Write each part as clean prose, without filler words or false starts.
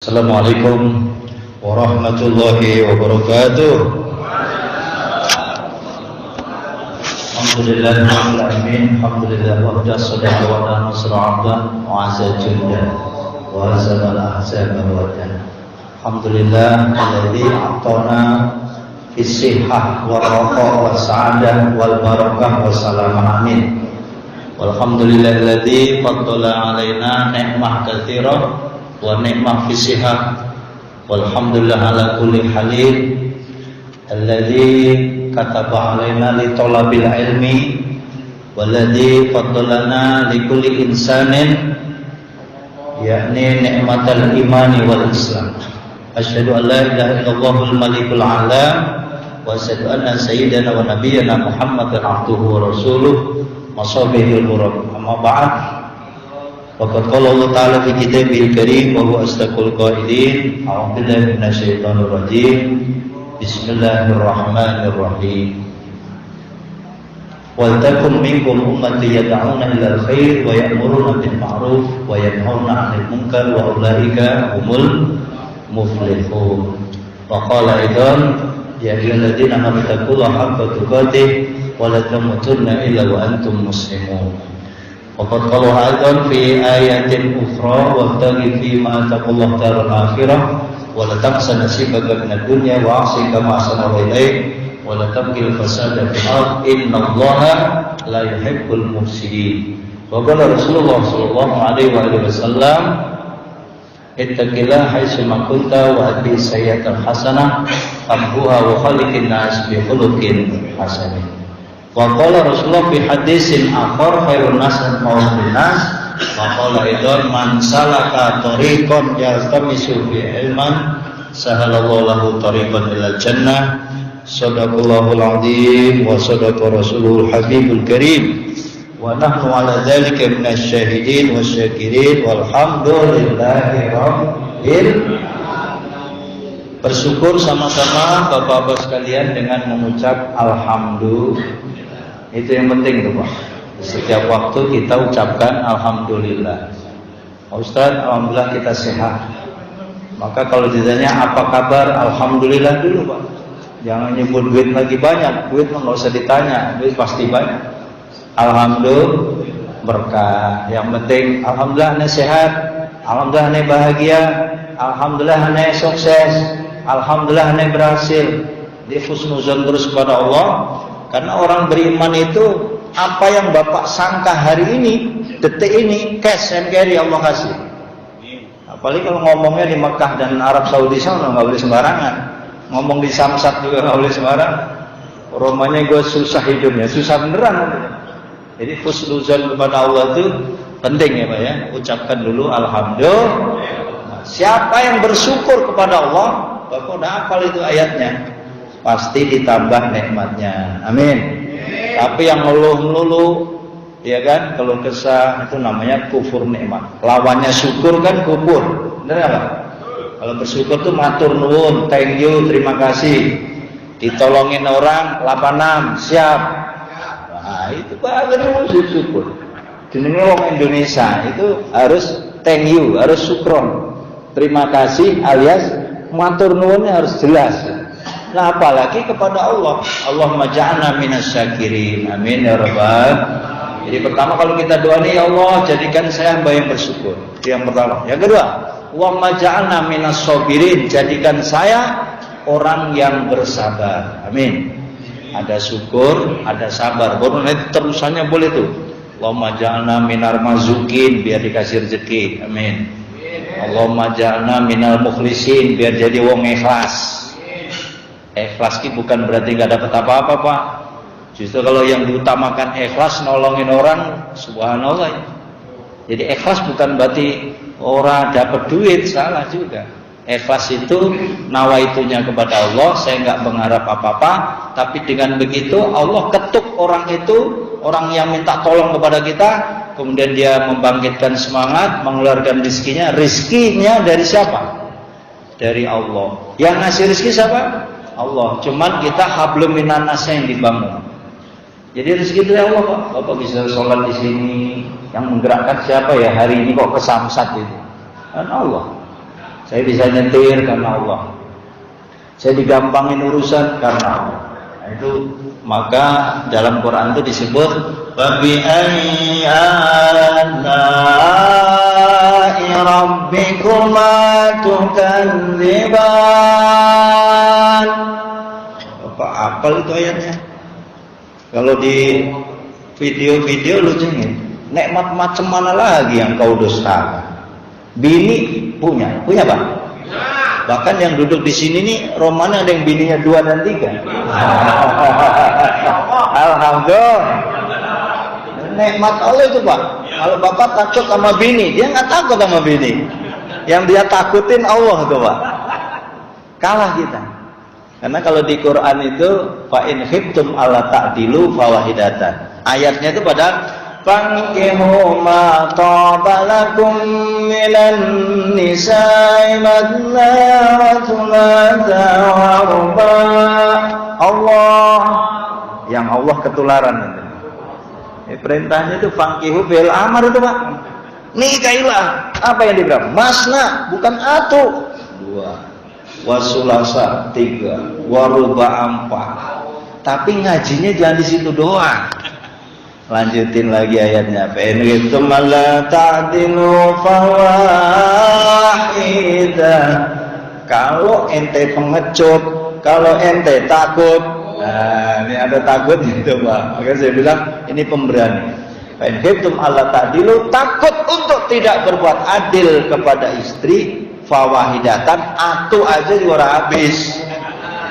Assalamualaikum warahmatullahi wabarakatuh. Alhamdulillahirabbil alamin, alhamdulillah wahda shadaqa wa nasra 'abdan wa 'azza jalla wa azama al-ahzaba wa dana. Alhamdulillah alladzi a'tana fis-sihhah wa raqa wa sa'adah wal barakah wa salamah, amin. Walhamdulillahilladzi faddala 'alaina ni'mah katsirah wa ni'mah fisihah walhamdulillah ala kulli halin alladzi kataba alaina li talabil ilmi walladzi faddalana li kulli insanin yakni ni'matal imani wal islam. Asyhadu an la ilaha illallahul malikul a'lam wa asyhadu anna sayyidana wa nabiyyana Muhammadan abduhu wa rasuluh masabihil murab. Amma ba'd. Waqad qala Allah Ta'ala fi kitabihil karim wa huwa asdaqul qailin. A'udzu billahi minasyaitonir rajim. Bismillahirrahmanirrahim. Wal takum minkum ummatun yad'una ilal khair wa ya'muruna bil ma'ruf wa yanhauna 'anil munkar wa ulaika humul muflihun. Wa qala aidan ya ayyuhalladzina amanu taqullaha haqqa tuqatih wa la tamutunna illa wa antum muslimun. Waqad qala aidan fi ayatin ukhra wabtaghi fi ma taqullahu darul akhirah wa la taqsa nasibaka minad dunya wa ahsin kama ahsana ilaik wa la tabghil fasada fil ard innallaha la yuhibbul mufsidin. Wa qala Rasulullah sallallahu alaihi wasallam ittaqillah haitsu ma kunta wa ati sayyi'atal hasanah amhuha wa khaliqin nas bi khuluqin hasanin. Wa qala Rasulullah fi hadisin akhar khairun nas qawlun nas wa qala idzan man salaka tariqan yaltamisu fi ilman sahalallahu lahu tariqan ilal jannah. Shadaqallahul azim wa sadaqa rasulul habibul karim wa nahnu ala dzalika minasy syahidin wasyakirin walhamdulillahi rabbil. Bersyukur sama-sama Bapak-bapak sekalian dengan mengucap alhamdulillah. Itu yang penting tuh Pak. Setiap waktu kita ucapkan alhamdulillah. Ustaz, alhamdulillah kita sehat. Maka kalau ditanya apa kabar, alhamdulillah dulu Pak. Jangan nyebut duit lagi banyak. Duit nggak usah ditanya, duit pasti banyak. Alhamdulillah berkah. Yang penting alhamdulillah ane sehat, alhamdulillah ane bahagia, alhamdulillah ane sukses, alhamdulillah ane berhasil. Dia husnuzon terus kepada Allah. Karena orang beriman itu apa yang Bapak sangka hari ini, detik ini, cash and carry Allah kasih. Apalagi kalau ngomongnya di Mekah dan Arab Saudi sana nggak boleh sembarangan. Ngomong di Samsat juga nggak boleh sembarangan. Romanya gue susah hidupnya, susah beneran. Jadi husnuzon kepada Allah itu penting ya Pak ya. Ucapkan dulu alhamdulillah. Siapa yang bersyukur kepada Allah, Bapak udah hafal itu ayatnya. Pasti ditambah nikmatnya, amin. Tapi yang ngeluh-ngeluh, ya kan, kalau kesah itu namanya kufur nikmat. Lawannya syukur kan kufur, benar nggak? Kalau bersyukur tuh matur nuwun, thank you, terima kasih. Ditolongin orang, 86, siap. Nah itu baru syukur. Di orang Indonesia itu harus thank you, harus syukron, terima kasih alias matur nuwunnya harus jelas. Nah apalagi kepada Allah. Allahumma ja'alna minas syakirin, amin ya rabbal. Jadi pertama kalau kita doa ini, ya Allah jadikan saya hamba yang bersyukur. Itu yang pertama. Yang kedua, Allahumma ja'alna minas sabirin, jadikan saya orang yang bersabar, amin. Ada syukur, ada sabar. Baru nanti terusannya boleh tuh. Allahumma ja'alna minar mazukin, biar dikasih rezeki, amin. Allahumma ja'alna minal mukhlisin, biar jadi wong ikhlas. Ikhlas itu bukan berarti nggak dapat apa-apa Pak. Justru kalau yang diutamakan ikhlas nolongin orang, subhanallah. Jadi ikhlas bukan berarti orang dapat duit, salah juga. Ikhlas itu nawaitunya kepada Allah, saya nggak mengharap apa-apa, tapi dengan begitu Allah ketuk orang itu, orang yang minta tolong kepada kita, kemudian dia membangkitkan semangat, mengeluarkan rizkinya dari siapa? Dari Allah. Yang ngasih rizki siapa? Allah. Cuman kita hablum minan nas yang dibangun. Jadi rezeki dari Allah Pak. Bapak bisa sholat di sini. Yang menggerakkan siapa ya hari ini kok ke Samsat itu? Kan Allah. Saya bisa nyetir karena Allah. Saya digampangin urusan karena Allah. Nah, itu maka dalam Quran itu disebut Fabi ayyi ala'i rabbikuma tukadziban. Bapak apal itu ayatnya. Kalau di video-video lucunya, nikmat macam mana lagi yang kau dustakan? Bini punya Pak? Bahkan yang duduk di sini nih, romannya ada yang bininya 2 dan 3. Alhamdulillah. Nikmat Allah itu Pak. Kalau Bapak takut sama bini, dia nggak takut sama bini. Yang dia takutin Allah tuh Pak. Kalah kita. Karena kalau di Quran itu fa in khiftum alla ta'dilu fawahidatan. Ayatnya itu pada fankihu ma taba lakum minan nisa'i matna wa thulatha wa ruba'. Allah yang Allah ketularan itu. Perintahnya itu fankihu bil amar itu Pak. Nikahilah. Apa yang dibilang? Masna, bukan atu. 2. Wasulasa 3, waruba 4. Tapi ngajinya jangan di situ doang. Lanjutin lagi ayatnya. Fa in khiftum alla ta'dilu fawahidah. Kalau ente pengecut, kalau ente takut, nah ini ada takut gitu Pak. Maka saya bilang ini pemberani. Fa in khiftum alla ta'dilu, takut untuk tidak berbuat adil kepada istri. Fawahidatan, atu aja juga habis.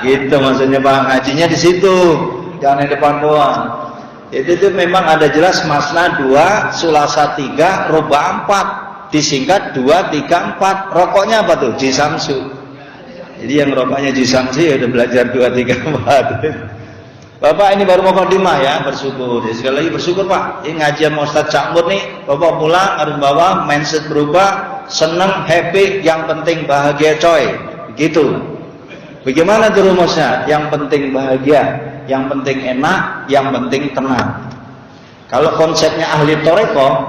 Gitu maksudnya Pak, ngajinya di situ, jangan di depan doang. Itu memang ada jelas masna 2, sulasa 3, ruba 4. Disingkat 2, 3, 4. Rokoknya apa tuh? Jisamsu. Jadi yang rokoknya jisamsu ya udah belajar 2, 3, 4. Bapak ini baru mau mukadimah ya, bersyukur. Jadi sekali lagi bersyukur Pak. Ini ngajian Ustaz Cakmur nih, Bapak pulang harus bawa mindset berubah. Senang, happy, yang penting bahagia coy. Gitu. Bagaimana tuh rumusnya? Yang penting bahagia, yang penting enak, yang penting tenang. Kalau konsepnya ahli toreko,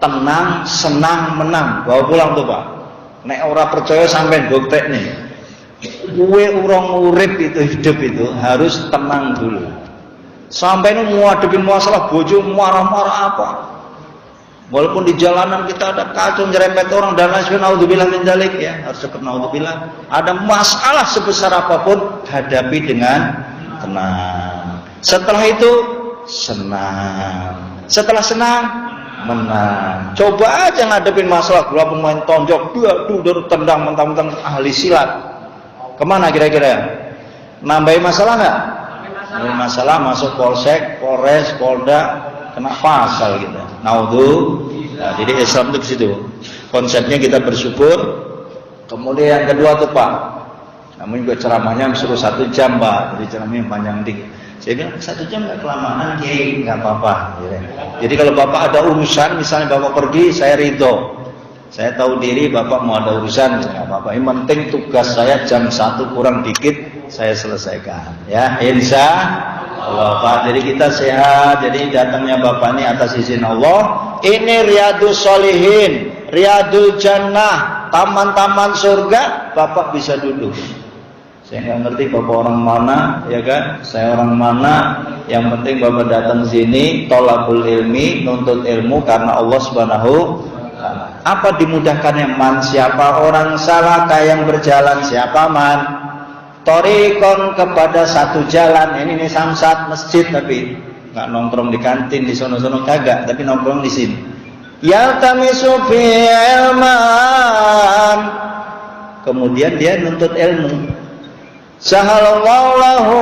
tenang, senang, menang. Bawa pulang tuh Pak. Nek ora percaya sampai goktek nih. Gue urung urip itu, hidup itu harus tenang dulu. Sampai ini menghadapin masalah bojo marah-marah apa. Walaupun di jalanan kita ada kacau, nyerempet orang dan lain sebagainya, naudzubillah min dzalik ya, harus cepat naudzubillah. Ada masalah sebesar apapun, hadapi dengan tenang. Setelah itu senang. Setelah senang, menang. Coba aja ngadepin masalah, gua pemain tonjok, dua tendang mentang-mentang ahli silat. Kemana kira-kira? Nambahin masalah nggak? Nambahin masalah, masuk polsek, polres, polda, kena pasal gitu. Nah, jadi Islam itu ke situ. Konsepnya kita bersyukur. Kemudian yang kedua tuh Pak, namun juga ceramahnya suruh 1 jam Pak. Jadi ceramahnya panjang dikit. Saya bilang 1 jam nggak kelamaan, Kiai, nggak apa-apa. Jadi kalau Bapak ada urusan, misalnya Bapak pergi, saya ridho. Saya tahu diri Bapak mau ada urusan, nggak apa-apa. Yang penting tugas saya jam 1 kurang dikit, saya selesaikan. Ya, insya Allah Pak. Jadi kita sehat. Jadi datangnya Bapak ini atas izin Allah. Ini Riyadus Sholihin, Riyadul Jannah, taman-taman surga. Bapak bisa duduk. Saya nggak ngerti Bapak orang mana, ya kan? Saya orang mana. Yang penting Bapak datang sini, tolabul ilmi, nuntut ilmu karena Allah Subhanahu wa Ta'ala. Apa dimudahkannya? Man, siapa orang salah yang berjalan, siapa man? Torikon kepada satu jalan. Ini samsat masjid, tapi nggak nongkrong di kantin di sono-sono, kagak, tapi nongkrong di sini. Yaltamisu fi ilman, kemudian dia nuntut ilmu. Sahalallahu lahu,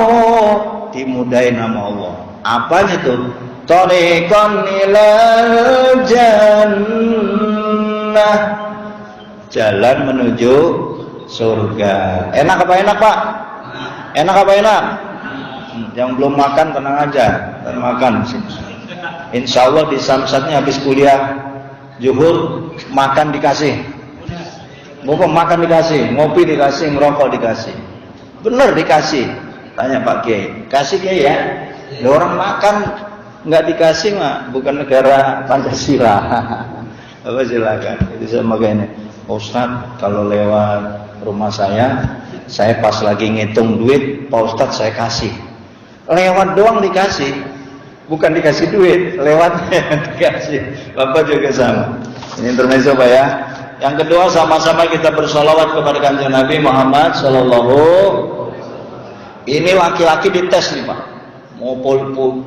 dimudahin nama Allah. Apanya tuh? Torikon ilal jannah, jalan menuju surga. Enak apa enak Pak? Enak apa enak? Yang belum makan tenang aja, dan makan. Insya Allah di samsatnya habis kuliah zuhur makan dikasih, mumpung makan dikasih, ngopi dikasih, ngerokok dikasih, bener dikasih. Tanya Pak Kiai, kasih Kiai ya? Orang makan nggak dikasih mah bukan negara Pancasila. Apa silakan? Itu sama kayak ini. Ustadz kalau lewat rumah saya pas lagi ngitung duit, Pak Ustadz saya kasih. Lewat doang dikasih, bukan dikasih duit, lewatnya dikasih. Bapak juga sama. Ini intermezzo Pak ya. Yang kedua, sama-sama kita bersolawat kepada Kanjeng Nabi Muhammad Sallallahu. Ini laki-laki dites nih Pak. Mau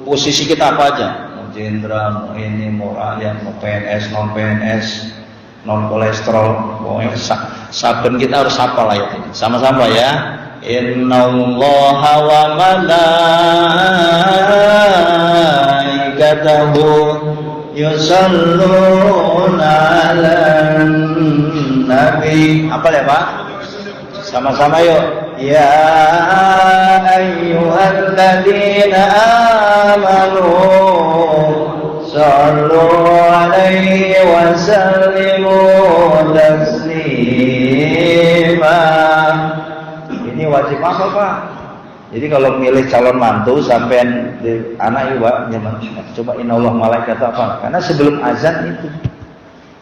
posisi kita apa aja? Mau jenderal, mau ini, mau rakyat, mau PNS, non PNS, non kolesterol. Pokoknya saben kita harus hafal ayat ini. Sama-sama ya. Innallaha wa malaikatahu yusalluna 'alan nabi. Apa ya Pak? Sama-sama yuk. Ya ayyuhalladzina amanu sallu 'alaihi wa sallimu taslima. Ini wajib apa Pak? Jadi kalau milih calon mantu sampean anak ibu coba inallah malaikat apa? Karena sebelum azan itu.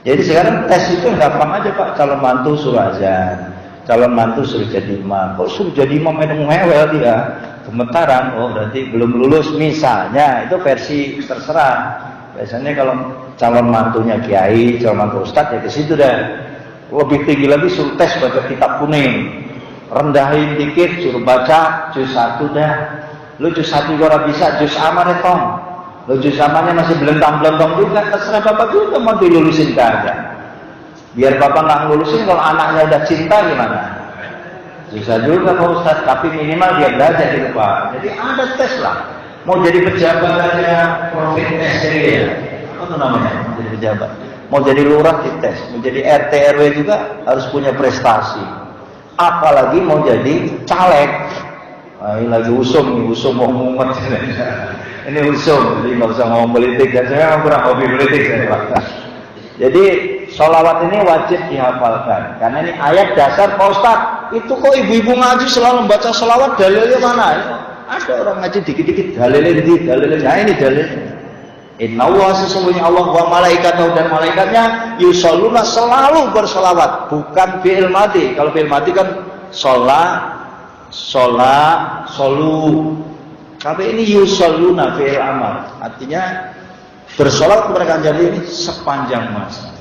Jadi sekarang tes itu gampang aja Pak. Calon mantu suruh azan, calon mantu suruh jadi imam. Kok suruh jadi imam itu ngewel dia? Gemetaran. Oh berarti belum lulus misalnya. Itu versi terserah. Biasanya kalau calon mantunya kiai, calon mantu ustadz ya ke situ dah. Lebih tinggi lagi suruh tes baca kitab kuning. Rendahin dikit suruh baca juz 1 dah. Lu juz 1 kalau bisa juz aman retong. Lu juz amannya masih belentang-belentong juga, terserah Bapak juga mau dilulusin kagak. Biar Bapak nggak ngelulusin, kalau anaknya udah cinta gimana? Susah juga Pak Ustaz, tapi minimal dia belajar gitu Pak. Jadi ada tes lah. Mau jadi pejabat aja profit tes ya. Apa tuh namanya? Mau jadi pejabat. Mau jadi lurah dites, mau jadi RT RW juga harus punya prestasi. Apalagi mau jadi caleg. Nah, ini lagi usum mau mumet. Ini usum, jadi nggak usah ngomong politik. Dan saya memang kurang hobi politik saya Pak. Jadi sholawat ini wajib dihafalkan. Karena ini ayat dasar Pak Ustadz. Itu kok ibu-ibu ngaji selalu membaca sholawat, dalilnya mana? Ada orang ngaji dikit-dikit dalilnya. Nah ini dalilnya. Inna Allah sesungguhnya Allah wa malaikatahu dan malaikatnya yusalluna selalu bersolawat, bukan fi'il madi. Kalau fi'il madi kan solu. Tapi ini yusalluna fi'il amar, artinya bersolawat kepada Kanjeng Nabi ini sepanjang masa.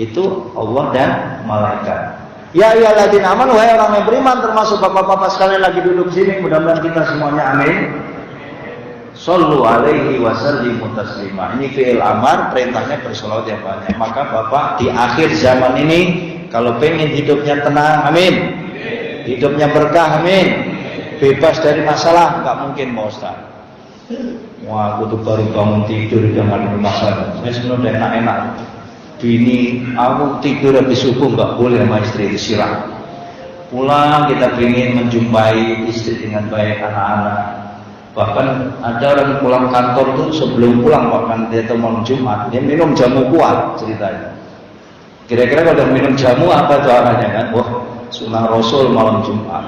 Itu Allah dan malaikat. Ya ayyuhalladzina amanu, wahai orang yang beriman, termasuk bapak-bapak sekalian lagi duduk sini, mudah-mudahan kita semuanya amin. Sallu alaihi wa sallimu taslima. Ini fi'il amar, perintahnya bersolawat yang banyak. Maka Bapak di akhir zaman ini kalau pengen hidupnya tenang, amin. Hidupnya berkah, amin. Bebas dari masalah, nggak mungkin Pak Ustaz. Wah, aku tuh baru bangun tidur dengan masalah. Saya sebenarnya enak-enak. Bini, aku tidur habis subuh nggak boleh sama istri disiram. Pulang kita ingin menjumpai istri dengan baik, anak-anak. Bahkan ada orang pulang kantor tuh sebelum pulang bahkan dia tuh malam Jumat dia minum jamu kuat ceritanya. Kira-kira kalau minum jamu apa tuh arahnya kan? Wah, sunnah Rasul malam Jumat.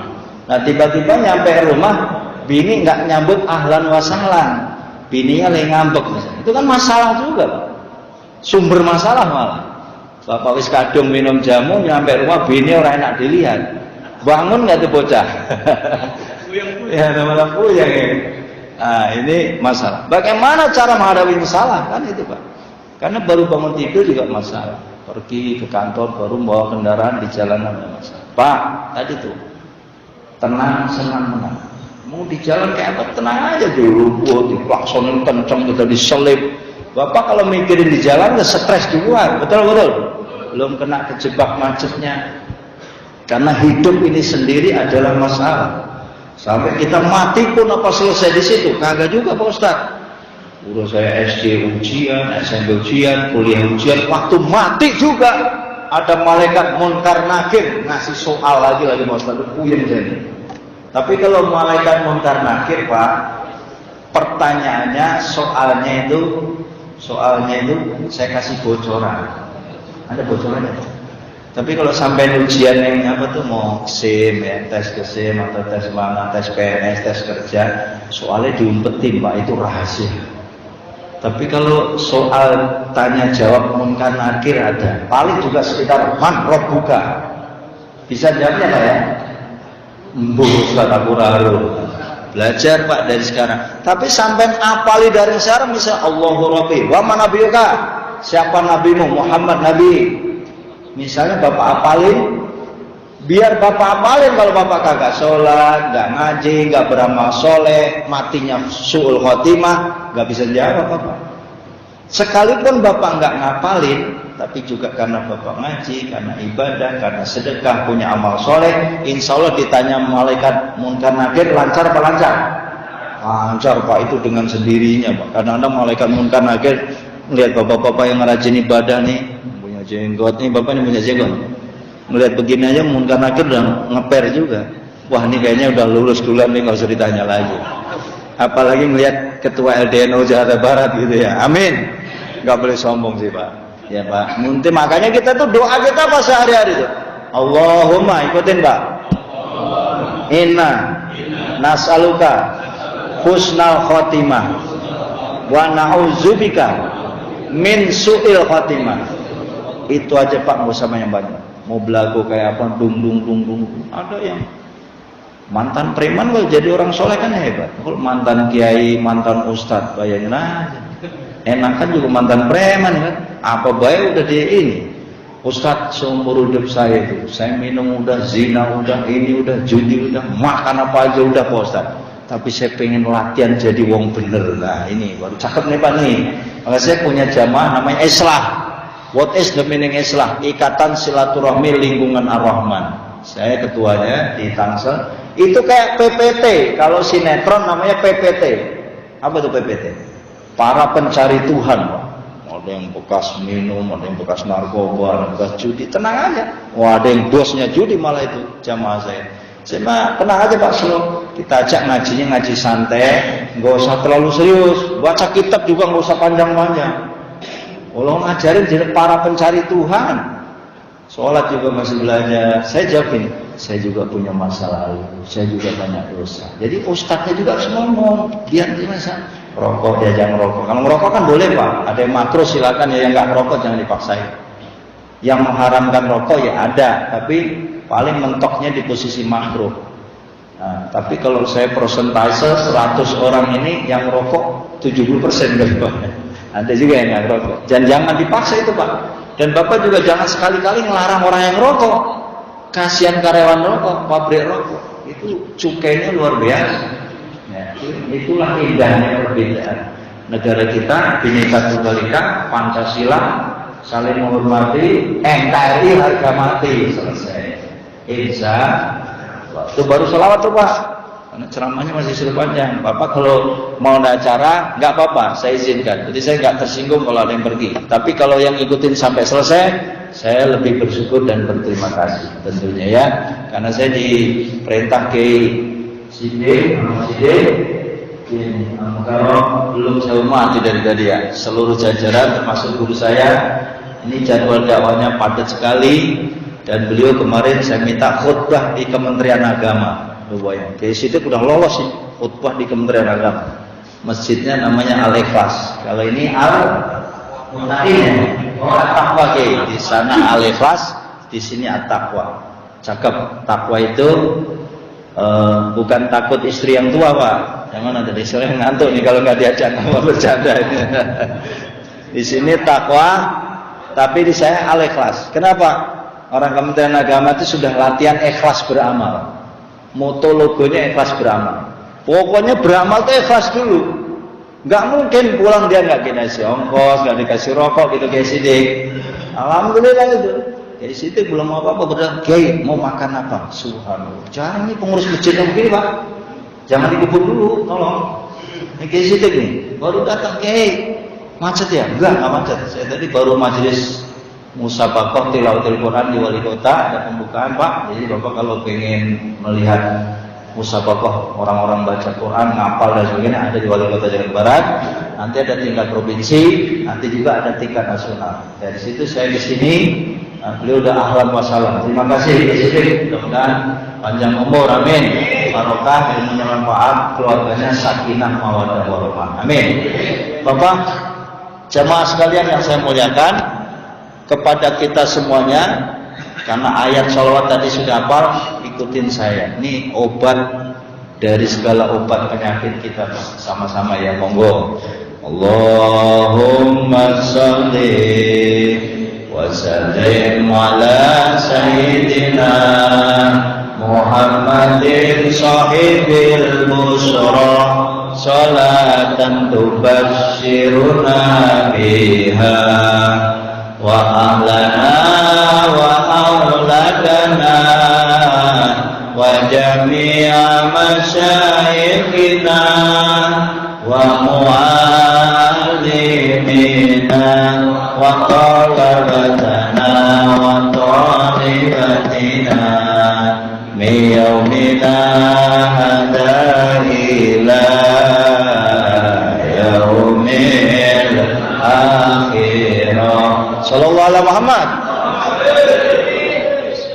Nah tiba-tiba nyampe rumah bini nggak nyambut ahlan wa sahlan, bininya lagi ngambek misalnya. Itu kan masalah juga Pak. Sumber masalah malah. Bapak wis kadung minum jamu nyampe rumah bini orang enak dilihat. Bangun nggak tuh bocah? Ya malah puyeng ya. Nah ini masalah. Bagaimana cara menghadapi masalah kan itu Pak? Karena baru bangun tidur juga masalah. Pergi ke kantor baru bawa kendaraan di jalanan ada masalah. Pak tadi tuh tenang senang menang. Mau di jalan kayak apa tenang aja dulu. Wah diklaksonin kenceng kita diselip. Bapak kalau mikirin di jalan udah stres duluan. Betul. Belum kena kejebak macetnya. Karena hidup ini sendiri adalah masalah. Sampai kita mati pun apa selesai di situ? Kagak juga Pak Ustaz. Udah saya SD ujian, SMP ujian, kuliah ujian, waktu mati juga ada malaikat munkar nakir ngasih soal lagi Pak Ustaz. Puyeng jadi. Tapi kalau malaikat munkar nakir Pak, pertanyaannya soalnya itu saya kasih bocoran. Ada bocorannya Pak. Tapi kalau sampai ujian yang apa tuh mau SIM ya, tes ke SIM atau tes mana, tes PNS, tes kerja, soalnya diumpetin Pak, itu rahasia. Tapi kalau soal tanya jawab munkar nakir ada. Paling juga sekitar man rabbuka. Bisa jawabnya Pak ya? Mbuh Ustaz aku raru. Belajar Pak dari sekarang. Tapi sampai apali dari sekarang misal Allahu Rabbi wa man nabiyuka. Siapa nabimu? Muhammad Nabi. Misalnya Bapak apalin, biar Bapak apalin. Kalau Bapak kagak sholat, nggak ngaji, nggak beramal soleh, matinya su'ul khotimah, nggak bisa jawab Bapak. Sekalipun Bapak nggak ngapalin, tapi juga karena Bapak ngaji, karena ibadah, karena sedekah, punya amal soleh, insya Allah ditanya malaikat munkar nakir, lancar apa lancar? Lancar Pak, itu dengan sendirinya Pak. Kadang-kadang malaikat munkar nakir melihat bapak-bapak yang rajin ibadah nih, punya jenggot nih, bapak ini punya jenggot, melihat begini aja munkar nakir udah ngeper juga. Wah ini kayaknya udah lulus duluan nih, nggak usah ditanya lagi. Apalagi melihat ketua LDNU Jakarta Barat gitu ya, amin. Nggak boleh sombong sih Pak. Ya Pak, mungkin makanya kita tuh doa kita apa sehari-hari tuh? Allahumma, ikutin Pak. Inna nas'aluka husnal khotimah wa na'udzubika min su'il khotimah. Itu aja Pak, nggak usah yang banyak. Mau belagu kayak apa, dung. Ada yang mantan preman kalau jadi orang soleh kan hebat. Kalau mantan kiai, mantan ustadz, bayangin aja. Enak kan juga mantan preman kan. Apa baik udah di ini. Ustadz seumur hidup saya itu, saya minum udah, zina udah, ini udah, judi udah, makan apa aja udah Pak Ustadz. Tapi saya pengen latihan jadi wong bener. Nah ini baru cakep nih Pak nih. Maka saya punya jamaah namanya Islah. What is the meaning Islah? Ikatan Silaturahmi Lingkungan Ar-Rahman. Saya ketuanya di Tangsel. Itu kayak PPT. Kalau sinetron namanya PPT. Apa itu PPT? Para pencari Tuhan Pak. Ada yang bekas minum, ada yang bekas narkoba, ada yang bekas judi. Tenang aja. Wah ada yang bosnya judi malah itu jamaah saya. Saya mah tenang aja Pak, slow. Kita ajak ngajinya ngaji santai, nggak usah terlalu serius. Baca kitab juga nggak usah panjang-panjang. Allah ngajarin jadi para pencari Tuhan. Sholat juga masih belajar. Saya jawab ini, saya juga punya masa lalu, saya juga banyak dosa. Jadi ustadznya juga harus ngomong, biar dia masa rokok ya jangan rokok. Kalau ngerokok kan boleh Pak, ada yang makruh silakan ya, yang nggak ngerokok jangan dipaksain. Yang mengharamkan rokok ya ada, tapi paling mentoknya di posisi makruh. Nah, tapi kalau saya persentase 100 orang ini yang rokok 70% dari Pak. Ada juga yang nggak rokok. Dan jangan dipaksa itu Pak. Dan Bapak juga jangan sekali-kali ngelarang orang yang rokok. Kasihan karyawan rokok, pabrik rokok. Itu cukainya luar biasa. Ya, itulah indahnya perbedaan. Negara kita Bhinneka Tunggal Ika, Pancasila, saling menghormati, NKRI harga mati, selesai. Insya Allah. Itu baru selawat tuh Pak. Karena ceramahnya masih sudah panjang. Bapak kalau mau ada acara, nggak apa-apa, saya izinkan. Jadi saya nggak tersinggung kalau ada yang pergi. Tapi kalau yang ikutin sampai selesai, saya lebih bersyukur dan berterima kasih tentunya ya. Karena saya diperintah ke Sidi, kalau belum saya mati dari tadi ya. Seluruh jajaran termasuk guru saya, ini jadwal dakwahnya padat sekali. Dan beliau kemarin saya minta khutbah di Kementerian Agama. Jadi situ udah lolos sih khutbah di Kementerian Agama. Masjidnya namanya Al-Ikhlas. Kalau ini Al-Munain, At-Taqwa di sana Al-Ikhlas, di sini At-Taqwa. Cakep. Takwa itu bukan takut istri yang tua Pak. Yang mana tadi sore ngantuk nih kalau nggak diajak sama bercanda. Di sini takwa, tapi di saya Al-Ikhlas. Kenapa? Orang Kementerian Agama itu sudah latihan ikhlas beramal. Moto logonya ikhlas beramal. Pokoknya beramal tuh ikhlas dulu. Nggak mungkin pulang dia nggak dikasih ongkos, nggak dikasih rokok gitu kayak sidik. Alhamdulillah itu. Kayak sidik belum mau apa-apa, berarti Kiai mau makan apa? Subhanallah. Jangan nih pengurus masjid yang begini Pak. Jangan dikubur dulu, tolong. Ini kayak sidik nih. Baru datang Kiai. Macet ya? Enggak macet. Saya tadi baru majelis musabaqah tilawatil Quran di wali kota, ada pembukaan Pak. Jadi Bapak kalau pengen melihat musabaqah orang-orang baca Quran, ngapal dan sebagainya ada di wali kota Jakarta Barat. Nanti ada tingkat provinsi, nanti juga ada tingkat nasional. Dari situ saya di sini, beliau udah ahlan wasalam. Terima kasih di sini. Mudah-mudahan panjang umur, amin. Barokah, ilmunya manfaat, keluarganya sakinah mawaddah warahmah. Amin. Bapak Jamaah sekalian yang saya muliakan, kepada kita semuanya, karena ayat sholawat tadi sudah hafal, ikutin saya. Ini obat dari segala obat penyakit kita sama-sama ya, monggo. Allahumma sholli wa sallim ala sayyidina Muhammadin sahibil busra salatan tubasyiruna biha wa ahlana wa auladana wa jami'a masyayikhina wa mu'allimina wa talabatana wa talibatina min yaumina hadha ila yaumil akhirah. Sallallahu alaihi Muhammad.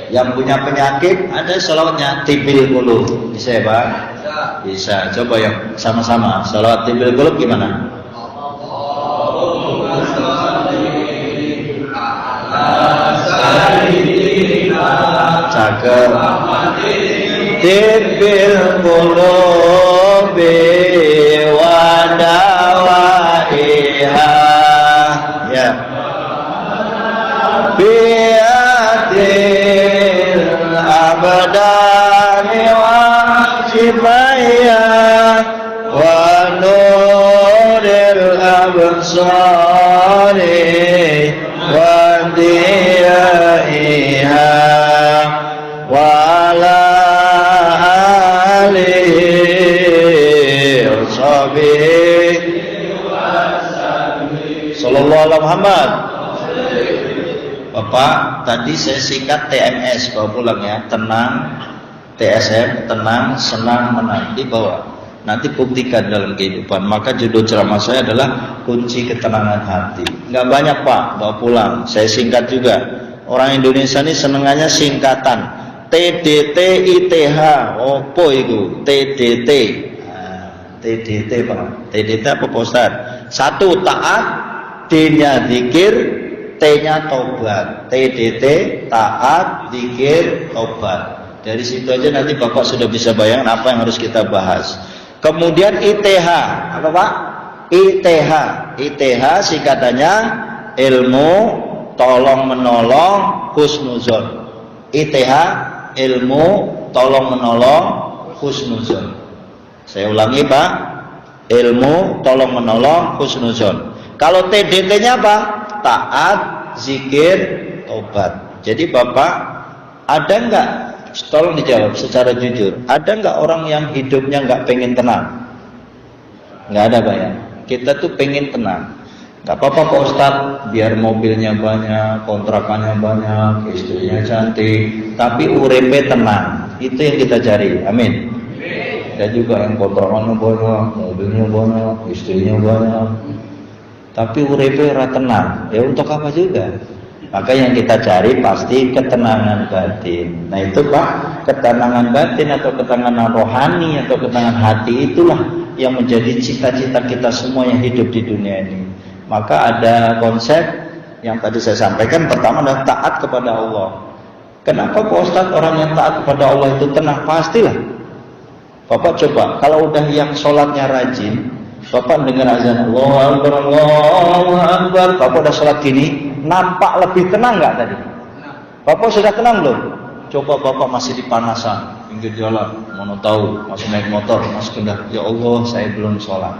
Yang punya penyakit ada salawatnya tibil qulub. Bisa ya Pak? Bisa. Coba yang sama-sama. Salawat tibil qulub gimana? Cakep. Tibil qulubi wa dawaiha. Ya. Biadil abdani wa shifaya wa nuril absari wa diyaiha wa ala alihi wa sahbihi sallallahu alaihi Muhammad. Bapak, tadi saya singkat TMS, bawa pulang ya. Tenang, TSM, tenang, senang, menang. Dibawa. Nanti buktikan dalam kehidupan. Maka judul ceramah saya adalah kunci ketenangan hati. Nggak banyak Pak, bawa pulang. Saya singkat juga. Orang Indonesia ini senengannya singkatan. TDT, ITH. Apa itu? TDT. Nah, TDT Pak. TDT apa Pak Ustaz? 1 taat, D-nya zikir, T-nya tobat. TDT, taat, zikir, tobat. Dari situ aja nanti Bapak sudah bisa bayangkan apa yang harus kita bahas. Kemudian ITH, apa Pak? ITH. ITH singkatannya ilmu tolong menolong husnuzon. ITH ilmu tolong menolong husnuzon. Saya ulangi Pak, ilmu tolong menolong husnuzon. Kalau TDT-nya apa? Taat, zikir, tobat. Jadi Bapak, ada enggak, tolong dijawab secara jujur, ada enggak orang yang hidupnya enggak pengen tenang? Enggak ada Pak ya. Kita tuh pengen tenang. Enggak apa-apa Pak Ustadz, biar mobilnya banyak, kontrakannya banyak, istrinya cantik, tapi URP tenang. Itu yang kita cari. Amin. Ada juga yang kontrakannya banyak, mobilnya banyak, istrinya banyak, tapi URP ora tenang. Ya untuk apa juga? Maka yang kita cari pasti ketenangan batin. Nah itu Pak, ketenangan batin atau ketenangan rohani atau ketenangan hati, itulah yang menjadi cita-cita kita semua yang hidup di dunia ini. Maka ada konsep yang tadi saya sampaikan. Pertama adalah taat kepada Allah. Kenapa Pak Ustadz orang yang taat kepada Allah itu tenang? Pastilah. Bapak coba, kalau udah yang sholatnya rajin, Bapak dengar azan Allahu Akbar, Allahu Akbar, Bapak udah sholat gini, nampak lebih tenang nggak tadi? Bapak sudah tenang belum? Coba Bapak masih di panasan, pinggir jalan, mau tahu, masih naik motor, masih kendaraan, ya Allah saya belum sholat.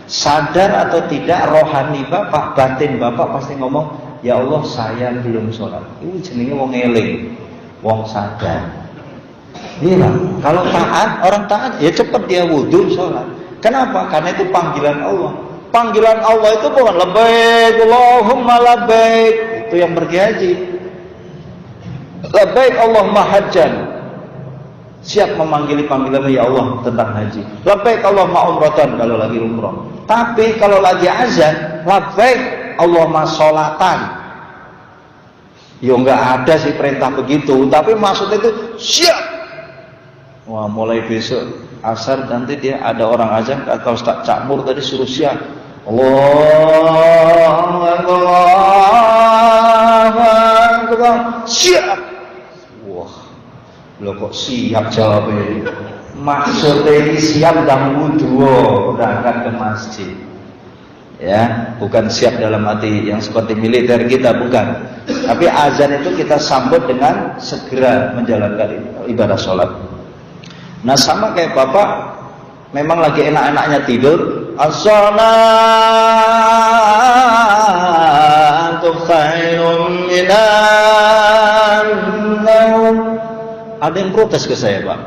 Sadar atau tidak, rohani Bapak, batin Bapak pasti ngomong, ya Allah saya belum sholat. Ini jenenge wong eling, wong sadar. Iya, kalau taat, orang taat ya cepat dia wudhu sholat. Kenapa? Karena itu panggilan Allah. Panggilan Allah itu bukan labbaik Allahumma labbaik, itu yang pergi haji. Labbaik Allahumma hajjan, siap memanggili panggilan ya Allah tentang haji. Labbaik Allahumma umratan kalau lagi umrah. Tapi kalau lagi azan, labbaik Allahumma sholatan. Ya enggak ada sih perintah begitu, tapi maksudnya itu siap. Wah, mulai besok asar nanti dia ada orang azan, kata Ustaz Cakmur tadi suruh siap. Allahu Akbar. Siap. Wah, lo kok siap jawabnya? Maksudnya ini siap dan wudhu berangkat ke masjid. Ya, bukan siap dalam arti yang seperti militer kita, bukan. Tapi azan itu kita sambut dengan segera menjalankan ibadah sholat. Nah, sama kayak bapak, memang lagi enak-enaknya tidur. As-salatu khairun minan naum. Ada yang protes ke saya, Pak.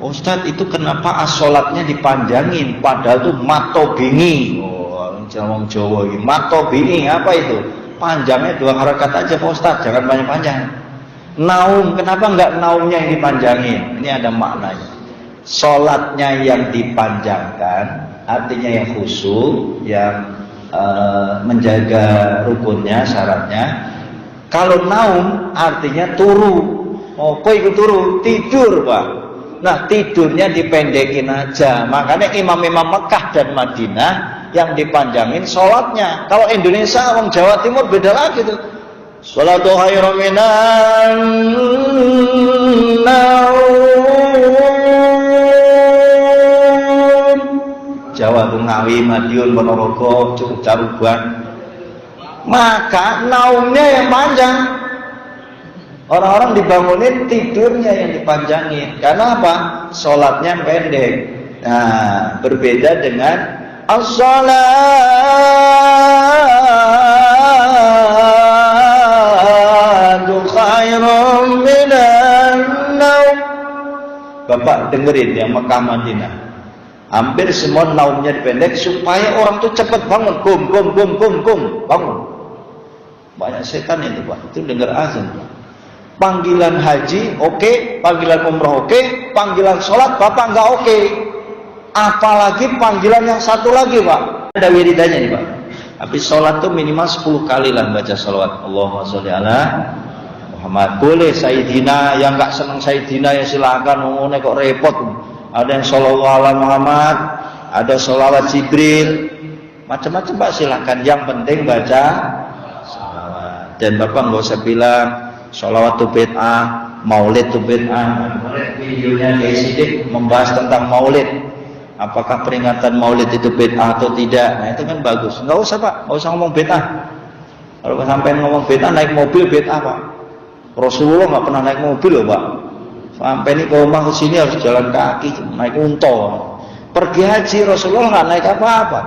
Ustadz, itu kenapa as-sholatnya dipanjangin? Padahal itu matobingi. Ngomong Jawa ini, matobingi apa itu? Panjangnya 2 harakat aja Pak Ustadz, jangan banyak-panjang. Naum, kenapa enggak naumnya yang dipanjangin? Ini ada maknanya. Sholatnya yang dipanjangkan, artinya yang khusyuk, yang menjaga rukunnya, syaratnya. Kalau naum, artinya turu. Oh, kok ikut turu? Tidur, Pak. Nah, tidurnya dipendekin aja. Makanya imam-imam Mekah dan Madinah yang dipanjangin sholatnya. Kalau Indonesia, orang Jawa Timur beda lagi tuh. Sholatu khairum minan naum. Jawa tuh Ngawi, Madiun, Ponorogo, Curug Caruban. Maka naumnya yang panjang. Orang-orang dibangunin, tidurnya yang dipanjangin. Karena apa? Sholatnya pendek. Nah, berbeda dengan as-salatu khairum minan naum. Bapak dengerin yang Mekah Madinah. Hampir semua naumnya dipendek supaya orang tuh cepat bangun. Kum, bangun. Banyak setan itu, Pak. Itu dengar azan, Pak. Panggilan haji oke, panggilan umroh oke, panggilan sholat bapak nggak oke. Apalagi panggilan yang satu lagi, Pak. Ada wiridannya nih, Pak. Tapi sholat tuh minimal 10 kali lah baca sholawat. Allahumma sholli ala Muhammad. Boleh Sayyidina, yang nggak senang Sayyidina ya silakan. Ngomongnya kok repot. Ada yang sholawat ala Muhammad, ada sholawat Jibril, macam-macam, Pak, silakan. Yang penting baca sholawat. Dan bapak nggak usah bilang sholawat itu bid'ah, maulid itu bid'ah. Videonya kayak sidik membahas tentang maulid. Apakah peringatan maulid itu bid'ah atau tidak? Nah, itu kan bagus. Nggak usah, Pak, nggak usah ngomong bid'ah. Kalau sampai ngomong bid'ah, naik mobil bid'ah, Pak. Rasulullah nggak pernah naik mobil loh, Pak. Sampai ini ke rumah ke sini harus jalan kaki, naik unta. Pergi haji Rasulullah nggak naik apa-apa.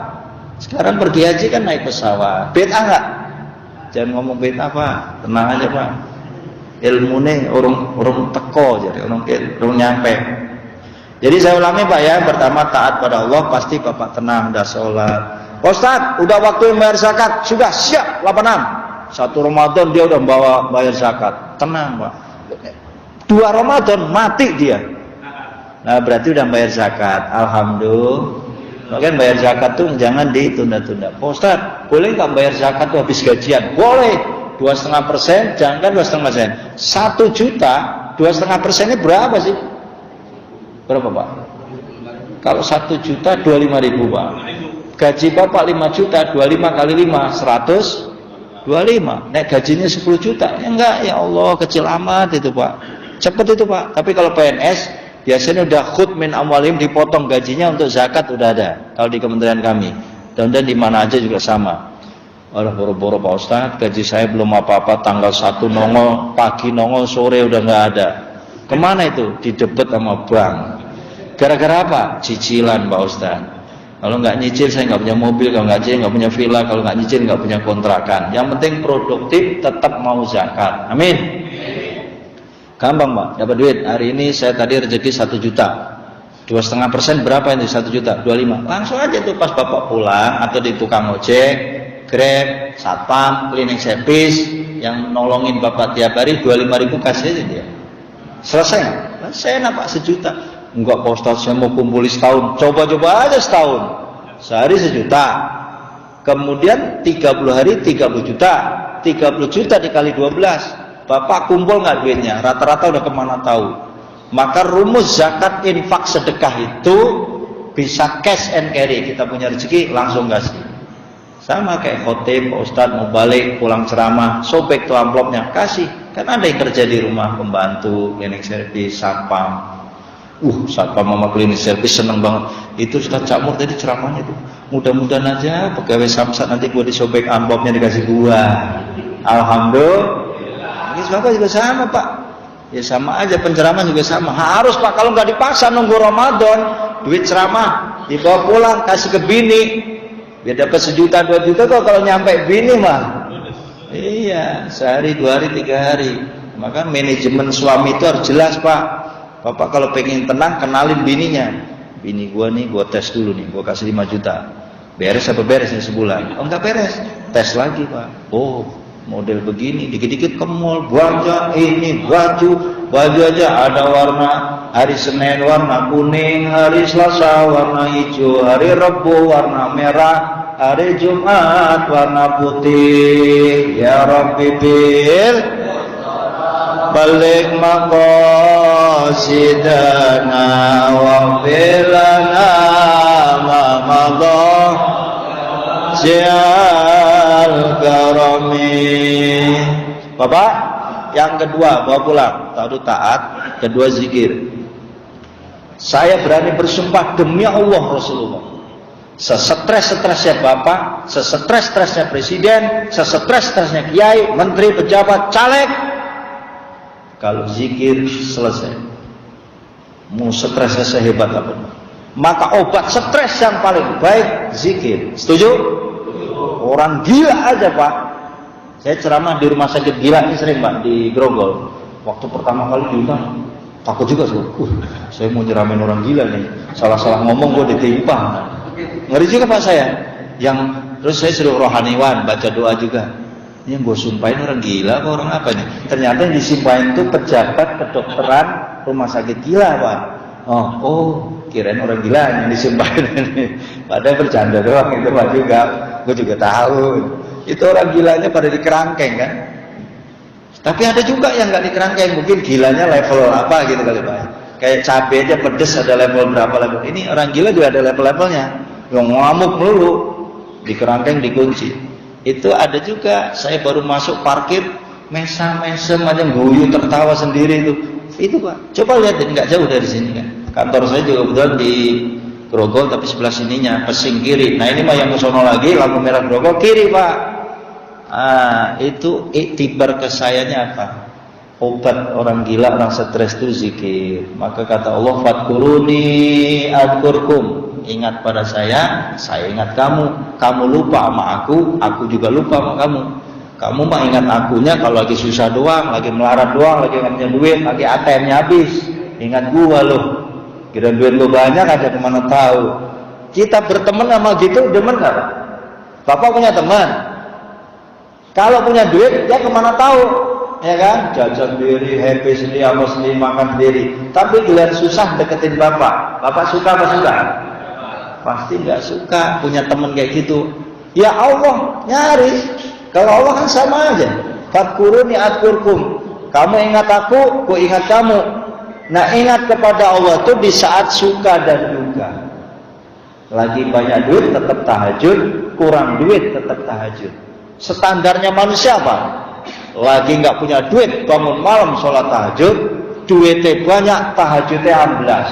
Sekarang pergi haji kan naik pesawat. Bid'ah nggak? Jangan ngomong bid'ah, Pak. Tenang aja, Pak. Ilmu nih orang teko, jadi orang nyampe. Jadi saya ulangi, Pak, ya. Pertama, taat pada Allah, pasti Bapak tenang, udah sholat. Ustaz, udah waktu bayar zakat, sudah siap 86. 1 Ramadan dia udah bayar zakat. Tenang, Pak. 2 Ramadan mati dia. Nah, berarti udah bayar zakat. Alhamdulillah. Makanya bayar zakat tuh jangan ditunda-tunda. Ustaz, boleh nggak bayar zakat tuh habis gajian? Boleh. 2,5%, jangan 2,5%. 1 juta, 2,5%-nya berapa sih? Berapa, Pak? Kalau 1 juta 25.000, Pak. Gaji Bapak 5 juta, 25 kali 5, 125. Nek gajinya 10 juta, ya enggak, ya Allah, kecil amat itu, Pak. Cepet itu, Pak. Tapi kalau PNS, biasanya udah khud min amwalim, dipotong gajinya untuk zakat udah ada. Kalau di kementerian kami. Dan di mana aja juga sama. Orang boro-boro, Pak Ustadz, gaji saya belum apa-apa, tanggal 1 nongol, pagi nongol, sore udah nggak ada. Kemana itu? Didebet sama bank. Gara-gara apa? Cicilan, Pak Ustadz. Kalau nggak nyicil, saya nggak punya mobil. Kalau nggak nyicil, nggak punya villa. Kalau nggak nyicil, nggak punya kontrakan. Yang penting produktif, tetap mau zakat. Amin. Gampang, Pak. Dapat duit. Hari ini saya tadi rezeki 1 juta. 2,5% berapa ini 1 juta? 25. Langsung aja tuh pas Bapak pulang atau di tukang ojek, Grab, satpam, cleaning service yang nolongin Bapak tiap hari 25.000 kasih aja dia. Selesai. Saya enak, Pak, 1 juta. Enggak, Pak Ustadz, saya mau kumpul setahun. Coba-coba aja setahun. Sehari 1 juta. Kemudian 30 hari 30 juta. 30 juta dikali 12. Bapak kumpul nggak duitnya? Rata-rata udah kemana tahu. Maka rumus zakat, infak, sedekah itu bisa cash and carry. Kita punya rezeki langsung kasih. Sama kayak khotib, Pak Ustadz mau balik pulang ceramah, sobek tuh amplopnya, kasih. Kan ada yang kerja di rumah, pembantu, cleaning service, satpam. Satpam sama cleaning service seneng banget. Itu Ustadz Cakmur tadi ceramahnya tuh. Mudah-mudahan aja pegawai Samsat nanti gua disobek amplopnya dikasih gua. Alhamdulillah. Ini Bapak juga sama Pak. Ya sama aja, penceramah juga sama. Harus Pak, kalau nggak dipaksa nunggu Ramadan, duit ceramah dibawa pulang kasih ke bini. Biar dapat 1 juta 2 juta kok kalau nyampe bini mah. Iya, sehari 2 hari 3 hari. Maka manajemen suami itu harus jelas Pak. Bapak kalau pengen tenang kenalin bininya. Bini gua nih, gua tes dulu nih, gua kasih 5 juta. Beres apa beres nih sebulan? Oh enggak beres, tes lagi Pak. Oh model begini, dikit-dikit ke mall, belanja ini, baju aja ada warna, hari Senin warna kuning, hari Selasa warna hijau, hari Rabu warna merah, hari Jumat warna putih. Ya Rabbi bil balik maqasidana wa bilana ma madah Sial karami. Bapak, yang kedua bawa pulang. Satu taat, kedua zikir. Saya berani bersumpah demi Allah Rasulullah. Sesetres-stresnya Bapak, sesetres-stresnya Presiden, sesetres-stresnya Kiai, Menteri, Pejabat, Caleg. Kalau zikir selesai, mau stresnya sehebat apapun, maka obat stres yang paling baik zikir. Setuju? Orang gila aja Pak. Saya ceramah di rumah sakit gila ini sering Pak, di Grogol. Waktu pertama kali diundang, takut juga saya mau nyeramain orang gila nih. Salah-salah ngomong gue ditimpang. Ngeri juga Pak saya. Terus saya suruh rohaniwan baca doa juga. Yang gue sumpahin orang gila apa orang apa nih? Ternyata yang disumpahin itu pejabat kedokteran rumah sakit gila Pak. Oh, kirain orang gila yang disumpahin ini. Padahal bercanda doang itu Pak juga. Gue juga tahu. Itu orang gilanya pada dikerangkeng kan. Tapi ada juga yang nggak dikerangkeng. Mungkin gilanya level apa gitu kali Pak. Kayak cabai aja pedes ada level berapa level. Ini orang gila juga ada level-levelnya. Yang ngamuk melulu, dikerangkeng dikunci. Itu ada juga. Saya baru masuk parkir, mesem aja guyu tertawa sendiri itu. Itu Pak. Coba lihat, nggak jauh dari sini kan. Kantor saya juga kebetulan di Grogol tapi sebelah sininya Pesing kiri. Nah ini mah yang musono lagi lampu merah Grogol kiri Pak. Itu iktibar ke sayanya apa? Obat orang gila, orang stres itu zikir. Maka kata Allah, fadkuruni adkurkum. Ingat pada saya ingat kamu. Kamu lupa sama aku juga lupa sama kamu. Kamu mah ingat akunya kalau lagi susah doang, lagi melarat doang, lagi nggak punya duit, lagi ATM-nya habis. Ingat gua loh. Kira duit lu banyak aja kemana tahu. Kita berteman sama gitu demen nggak? Bapak punya teman, kalau punya duit dia kemana tahu, ya kan? Jajan sendiri, happy sendiri, apa sendiri, makan sendiri. Tapi giliran susah deketin bapak suka apa suka? Pasti nggak suka punya teman kayak gitu. Ya Allah nyaris. Kalau Allah kan sama aja. Fadkuruni adkurkum. Kamu ingat aku ingat kamu. Nah ingat kepada Allah itu di saat suka dan duka. Lagi banyak duit tetap tahajud, kurang duit tetap tahajud. Standarnya manusia apa? Lagi nggak punya duit, bangun malam sholat tahajud, duitnya banyak, tahajudnya amblas.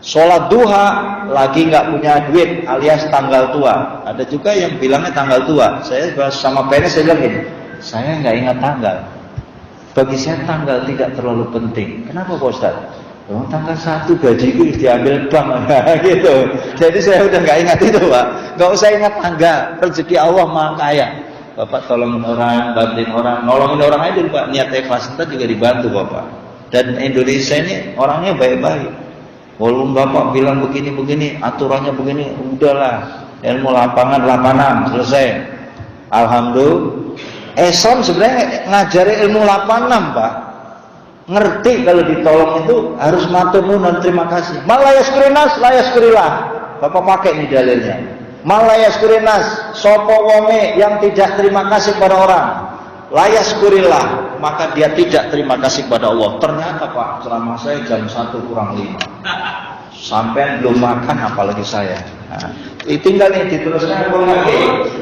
Sholat duha, lagi nggak punya duit, alias tanggal tua. Ada juga yang bilangnya tanggal tua. Saya sama PNS saya bilang gini, saya nggak ingat tanggal. Bagi saya tanggal tidak terlalu penting. Kenapa Pak Ustaz? Tanggal 1 gajiku diambil bank gitu. Jadi saya udah nggak ingat itu Pak. Nggak usah ingat tanggal. Rezeki Allah maha kaya. Bapak tolongin orang, bantuin orang, nolongin orang aja Pak. Niat ikhlas kita juga dibantu Bapak. Dan Indonesia ini orangnya baik-baik. Walaupun Bapak bilang begini-begini, aturannya begini, udahlah. Ilmu lapangan 86 selesai. Alhamdulillah. Islam sebenarnya ngajari ilmu 86 Pak. Ngerti kalau ditolong itu harus matur nuwun, terima kasih. Malayas kurilah. Bapak pakai ini dalilnya. Malayas kurinas, sopo wonge yang tidak terima kasih pada orang. Layas kurilah, maka dia tidak terima kasih pada Allah. Ternyata Pak, selama saya jam 1 kurang 5. Sampai belum makan apalagi saya. Nah, Tinggal nih diteruskan lagi.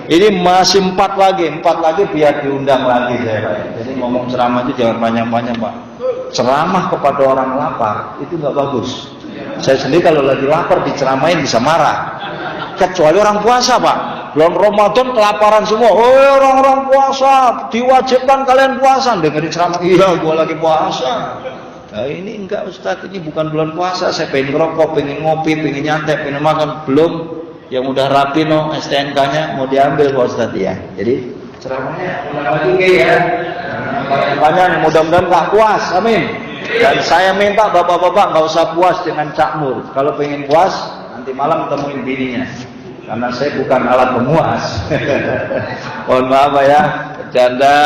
Ini masih 4 lagi biar diundang lagi saya Pak. Jadi ngomong ceramah itu jangan panjang-panjang Pak. Ceramah kepada orang lapar itu nggak bagus. Saya sendiri kalau lagi lapar diceramain bisa marah. Kecuali orang puasa Pak. Bulan Ramadan kelaparan semua. Oh orang-orang puasa diwajibkan kalian puasa. Dengerin ceramah. Iya gua lagi puasa. Nah, ini enggak Ustaz, ini bukan bulan puasa. Saya pengen ngerokok, pengen ngopi, pengen nyantai, pengen makan. Belum. Yang udah rapi STNK-nya mau diambil Pak Ustaz ya. Jadi ceramahnya ulang lagi ya. Banyak mudah-mudahan tak puas. Amin. Dan saya minta bapak-bapak nggak usah puas dengan cakmur. Kalau pengen puas nanti malam temuin bininya. Karena saya bukan alat pemuas. Mohon maaf ya, bercanda.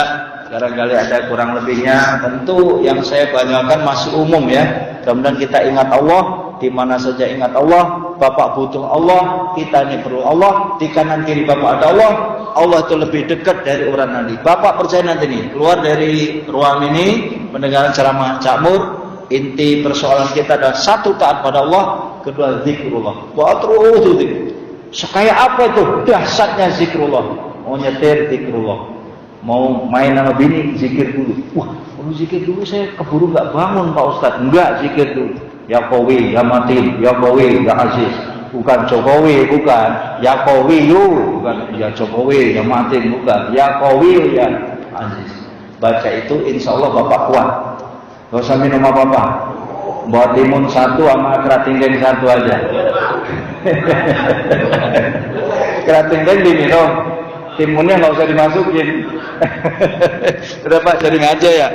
Barangkali ada kurang lebihnya. Tentu yang saya banyakkan masih umum ya. Mudah-mudahan kita ingat Allah, di mana saja ingat Allah. Bapak butuh Allah, kita ini perlu Allah. Di kanan kiri bapak ada Allah. Allah itu lebih dekat dari orang nanti. Bapak percaya nanti nih, keluar dari ruang ini, mendengarkan ceramah cakmur. Inti persoalan kita adalah satu, taat pada Allah, kedua zikrullah. Wa terus zikir. Sekaya apa itu dahsyatnya zikrullah. Mau nyetir zikrullah, mau main sama bini zikir dulu. Wah, kalau zikir dulu saya keburu nggak bangun Pak Ustadz. Enggak, zikir dulu. Ya Qawi, ya Matin, ya Qawi, ya Aziz. Bukan Jokowi, bukan. Ya Qawi, bukan. Ya Jokowi, ya Matin, bukan. Ya Qawi, ya Aziz. Baca itu insya Allah Bapak kuat. Gak usah minum apa-apa. Bawa timun 1 sama keratinggen 1 aja. Keratinggen diminum, timunnya nggak usah dimasukin. Udah Pak, sering aja ya.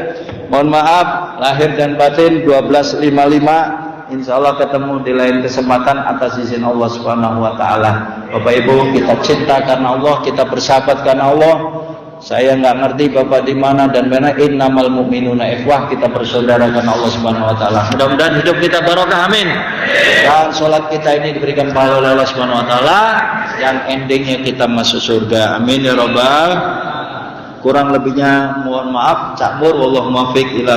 Mohon maaf, lahir dan batin 12.55. Insya Allah ketemu di lain kesempatan atas izin Allah Subhanahu Wa Taala. Bapak Ibu, kita cinta karena Allah, kita bersahabat karena Allah. Saya nggak ngerti Bapak di mana dan mana. Innamal mu'minuna ikhwah, kita bersaudara karena Allah Subhanahu Wa Taala. Mudah-mudahan hidup kita barokah, amin. Dan sholat kita ini diberikan pahala oleh Allah Subhanahu Wa Taala, yang endingnya kita masuk surga, amin ya robbal. Kurang lebihnya mohon maaf. Cakmur, wallahu muwaffiq ila